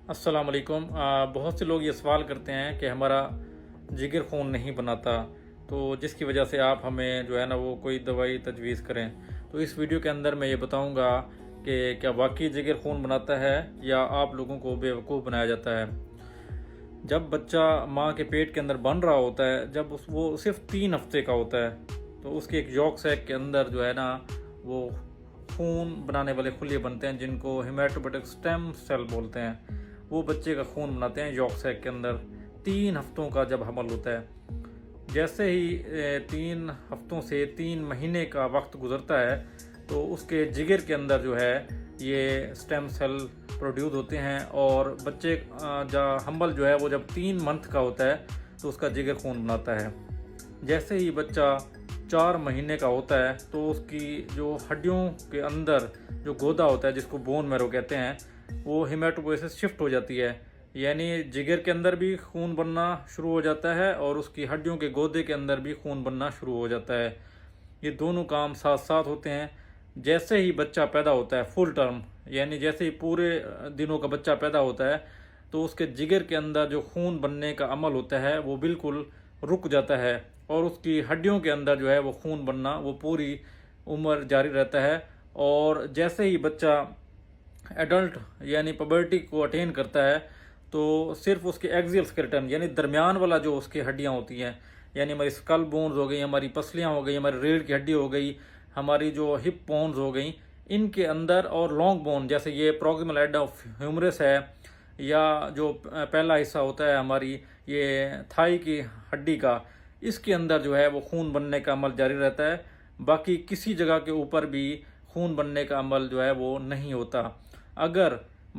السلام علیکم۔ بہت سے لوگ یہ سوال کرتے ہیں کہ ہمارا جگر خون نہیں بناتا، تو جس کی وجہ سے آپ ہمیں جو ہے نا وہ کوئی دوائی تجویز کریں۔ تو اس ویڈیو کے اندر میں یہ بتاؤں گا کہ کیا واقعی جگر خون بناتا ہے یا آپ لوگوں کو بیوقوف بنایا جاتا ہے۔ جب بچہ ماں کے پیٹ کے اندر بن رہا ہوتا ہے، جب وہ صرف 3 ہفتے کا ہوتا ہے، تو اس کے ایک یولک سیک کے اندر جو ہے نا وہ خون بنانے والے خلیے بنتے ہیں جن کو ہیماٹوپوئیٹک سٹیم سیل بولتے ہیں۔ وہ بچے کا خون بناتے ہیں یولک سیک کے اندر 3 ہفتوں کا جب حمل ہوتا ہے۔ جیسے ہی 3 ہفتوں سے 3 مہینے کا وقت گزرتا ہے تو اس کے جگر کے اندر جو ہے یہ سٹیم سیل پروڈیوس ہوتے ہیں، اور بچے حمل جو ہے وہ جب 3 منتھ کا ہوتا ہے تو اس کا جگر خون بناتا ہے۔ جیسے ہی بچہ 4 مہینے کا ہوتا ہے تو اس کی جو ہڈیوں کے اندر جو گودا ہوتا ہے، جس کو بون میرو کہتے ہیں، وہ ہیماٹوپوئیسس شفٹ ہو جاتی ہے، یعنی جگر کے اندر بھی خون بننا شروع ہو جاتا ہے اور اس کی ہڈیوں کے گودے کے اندر بھی خون بننا شروع ہو جاتا ہے۔ یہ دونوں کام ساتھ ساتھ ہوتے ہیں۔ جیسے ہی بچہ پیدا ہوتا ہے فل ٹرم، یعنی جیسے ہی پورے دنوں کا بچہ پیدا ہوتا ہے، تو اس کے جگر کے اندر جو خون بننے کا عمل ہوتا ہے وہ بالکل رک جاتا ہے، اور اس کی ہڈیوں کے اندر جو ہے وہ خون بننا وہ پوری عمر جاری رہتا ہے۔ اور جیسے ہی بچہ ایڈلٹ یعنی پبرٹی کو اٹین کرتا ہے تو صرف اس کے ایکزیل اسکیلیٹن یعنی درمیان والا جو اس کی ہڈیاں ہوتی ہیں، یعنی ہماری اسکل بونز ہو گئی، ہماری پسلیاں ہو گئی، ہماری ریڑھ کی ہڈی ہو گئی، ہماری جو ہپ بونز ہو گئیں، ان کے اندر، اور لانگ بون جیسے یہ پروگیمل ہیڈ آف ہیومرس ہے، یا جو پہلا حصہ ہوتا ہے ہماری یہ تھائی کی ہڈی کا، اس کے اندر جو ہے وہ خون بننے کا عمل جاری رہتا ہے۔ باقی کسی جگہ کے اوپر بھی خون بننے کا عمل جو ہے وہ نہیں ہوتا۔ اگر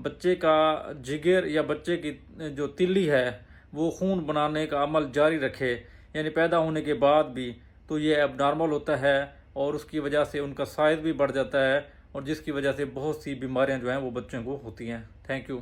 بچے کا جگر یا بچے کی جو تلی ہے وہ خون بنانے کا عمل جاری رکھے، یعنی پیدا ہونے کے بعد بھی، تو یہ اب نارمل ہوتا ہے، اور اس کی وجہ سے ان کا سائز بھی بڑھ جاتا ہے، اور جس کی وجہ سے بہت سی بیماریاں جو ہیں وہ بچوں کو ہوتی ہیں۔ Thank you.